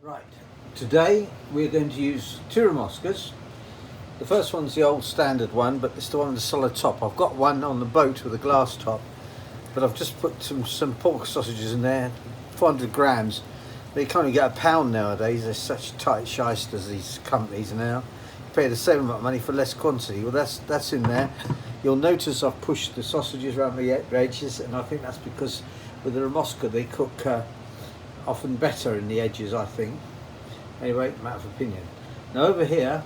Right, today we're going to use two Remoskas. The first one's the old standard one, but it's the one with the solid top. I've got one on the boat with a glass top, but I've just put some pork sausages in there, 400 grams. They can't even get a pound nowadays. They're such tight shysters, these companies now. You pay the same amount of money for less quantity. Well, that's in there. You'll notice I've pushed the sausages around the edges, and I think that's because with the Remoska they cook often better in the edges, I think. Anyway, matter of opinion. Now over here,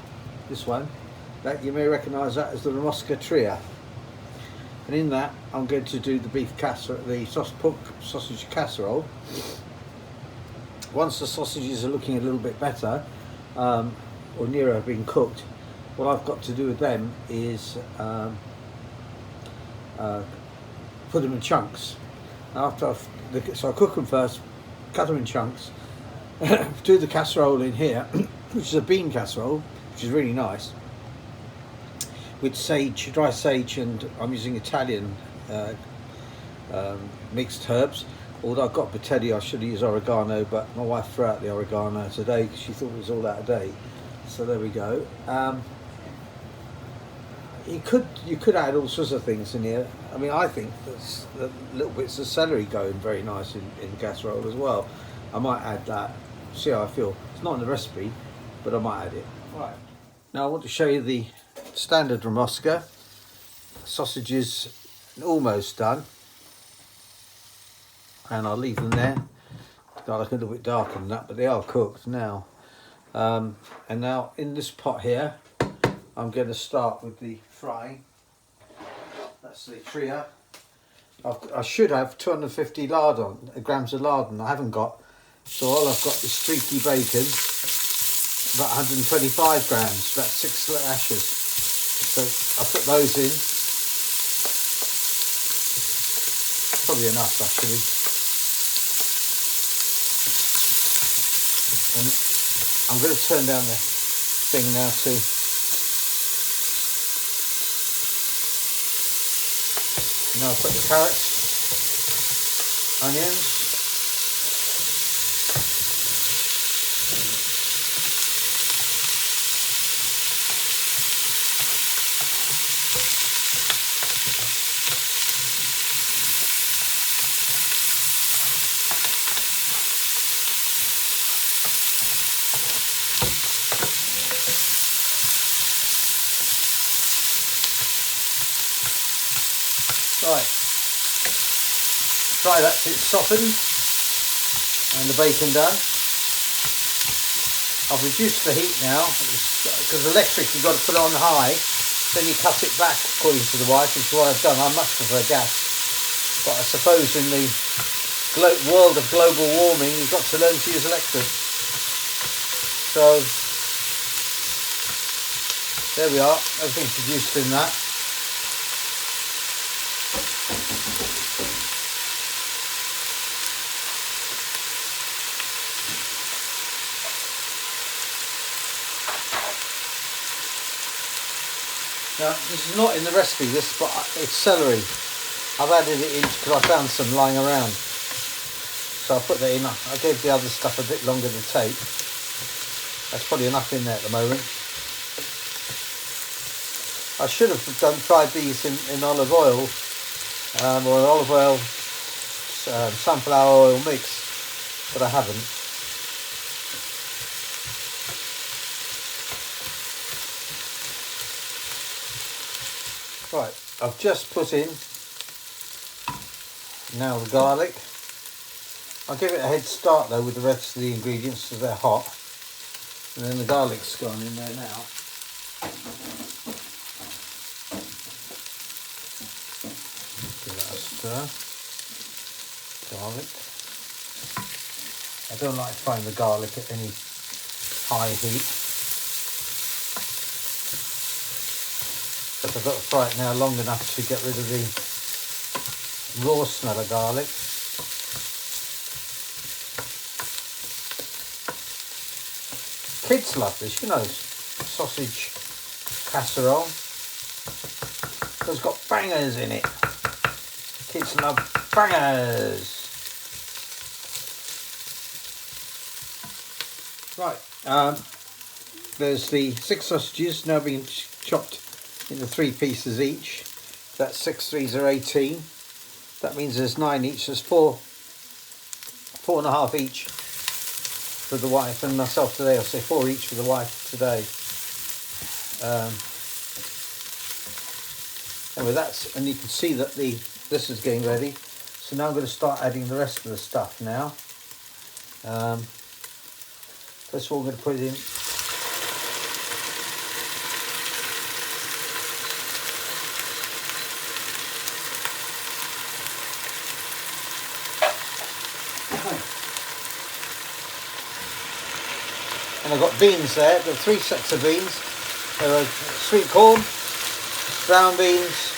this one, that you may recognise that as the Remoska Tria. And in that, I'm going to do the beef casserole, the pork sausage casserole. Once the sausages are looking a little bit better, or nearer being cooked, what I've got to do with them is put them in chunks. So I cook them first, cut them in chunks, do the casserole in here, which is a bean casserole, which is really nice, with sage, dry sage, and I'm using Italian mixed herbs. Although I've got Patelli, I should have used oregano, but my wife threw out the oregano today because she thought it was all out of date. So there we go. You could add all sorts of things in here. I mean, I think there's little bits of celery going very nice in casserole as well. I might add that. See how I feel. It's not in the recipe, but I might add it. Right. Now I want to show you the standard Remoska. Sausages almost done, and I'll leave them there. Got like a little bit darker than that, but they are cooked now. And now in this pot here, I'm going to start with the frying. That's the Tria. I should have 250 grams of lardon. I haven't got, so all I've got is streaky bacon, about 125 grams, about 6 lashes. So I put those in. Probably enough actually. And I'm going to turn down the thing now too. Now I'll put the carrots, onions, right, try that till it's softened and the bacon done. I've reduced the heat now because electric you've got to put it on high, then you cut it back according to the wife, which is what I've done. I much prefer gas, but I suppose in the world of global warming you've got to learn to use electric. So there we are, everything's reduced in that. Now, this is not in the recipe, but it's celery. I've added it in because I found some lying around. So I put that in. I gave the other stuff a bit longer to take. That's probably enough in there at the moment. I should have fried these in olive oil, or an olive oil, sunflower oil mix, but I haven't. Right, I've just put in now the garlic. I'll give it a head start though with the rest of the ingredients so they're hot. And then the garlic's gone in there now. Give that a stir. Garlic. I don't like frying the garlic at any high heat. But I've got to fry it now long enough to get rid of the raw smell of garlic. Kids love this, you know, sausage casserole. It's got bangers in it. Kids love bangers. Right, there's the 6 sausages now being chopped into 3 pieces each. That's 6 3s are 18. That means there's 9 each. There's 4.5 each for the wife and myself today. I'll say 4 each for the wife today. Anyway, and you can see that this is getting ready. So now I'm going to start adding the rest of the stuff now. First of all, I'm going to put it in. And I've got beans there. There are 3 sets of beans. There are sweet corn, brown beans,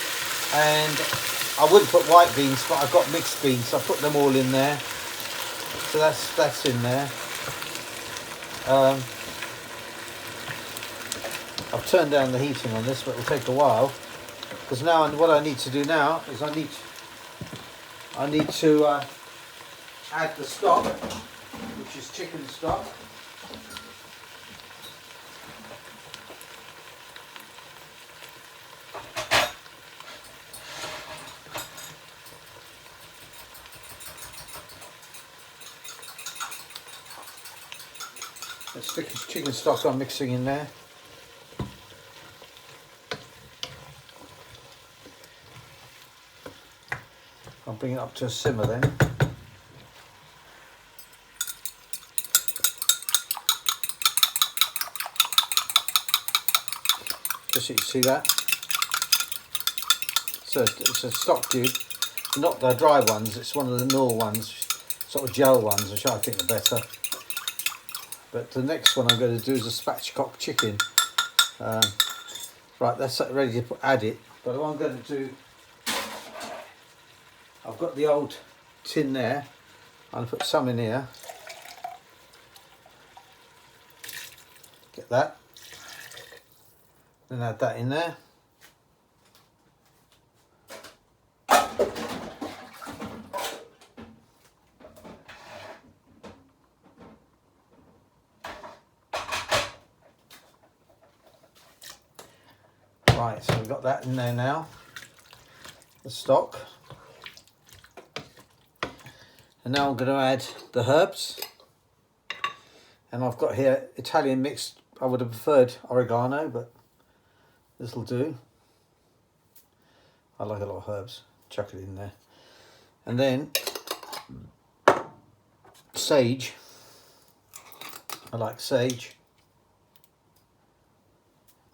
and I wouldn't put white beans, but I've got mixed beans, so I put them all in there. So that's in there. I've turned down the heating on this, but it'll take a while. Because now, what I need to do now is I need to add the stock, which is chicken stock. Let's stick chicken stock I'm mixing in there. I'll bring it up to a simmer then. Just so you see that. So it's a stock cube, not the dry ones, it's one of the Knorr ones, sort of gel ones, which I think are better. But the next one I'm going to do is a spatchcock chicken. Right, that's ready to add it. But what I'm going to do, I've got the old tin there. I'll put some in here. Get that. Then add that in there. Right, so we've got that in there now, the stock. And now I'm going to add the herbs. And I've got here Italian mixed, I would have preferred oregano, but this will do. I like a lot of herbs, chuck it in there. And then sage, I like sage.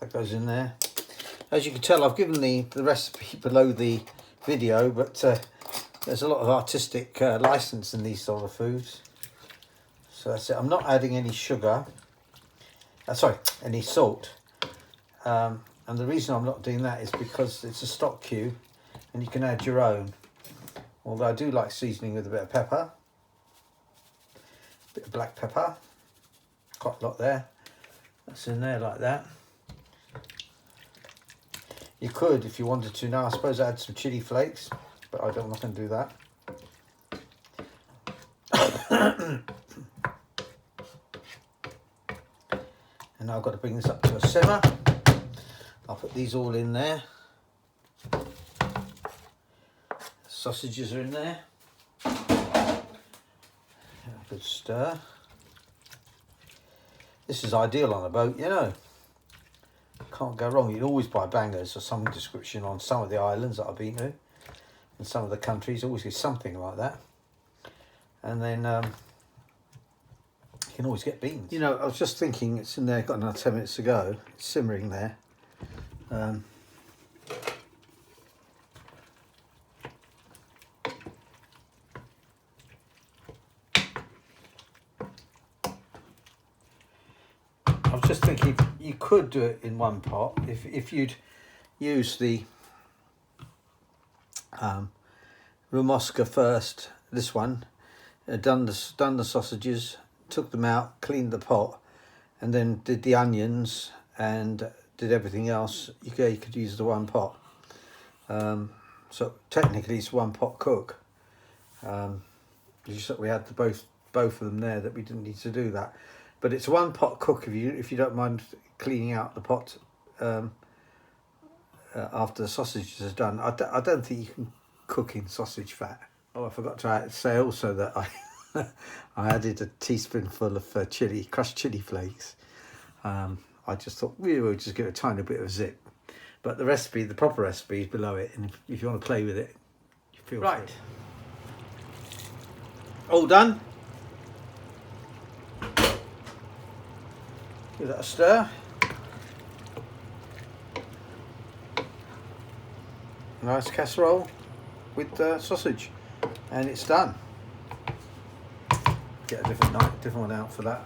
That goes in there. As you can tell, I've given the recipe below the video, but there's a lot of artistic license in these sort of foods. So that's it. I'm not adding any sugar. Sorry, any salt. And the reason I'm not doing that is because it's a stock cube, and you can add your own. Although I do like seasoning with a bit of pepper, a bit of black pepper. Quite a lot there. That's in there like that. You could, if you wanted to now, I suppose, add some chilli flakes, but I'm not going to do that. And now I've got to bring this up to a simmer. I'll put these all in there. Sausages are in there. A good stir. This is ideal on a boat, you know. Can't go wrong. You'd always buy bangers or some description on some of the islands that I've been to, in some of the countries. Always get something like that. And then you can always get beans. You know, I was just thinking, it's in there. Got another 10 minutes to go. It's simmering there. I was just thinking you could do it in one pot if you'd use the Remoska first. This one, done the sausages, took them out, cleaned the pot, and then did the onions and did everything else. You could use the one pot. So technically it's one pot cook. We had both of them there that we didn't need to do that. but it's a one pot cook if you don't mind cleaning out the pot after the sausages are done. I don't think you can cook in sausage fat. Oh, I forgot to say also that I added a teaspoonful of crushed chili flakes. I just thought we will just give it a tiny bit of a zip. But the proper recipe is below it, and if you want to play with it, you feel free. All done. Give that a stir. Nice casserole with sausage, and it's done. Get a different one out for that.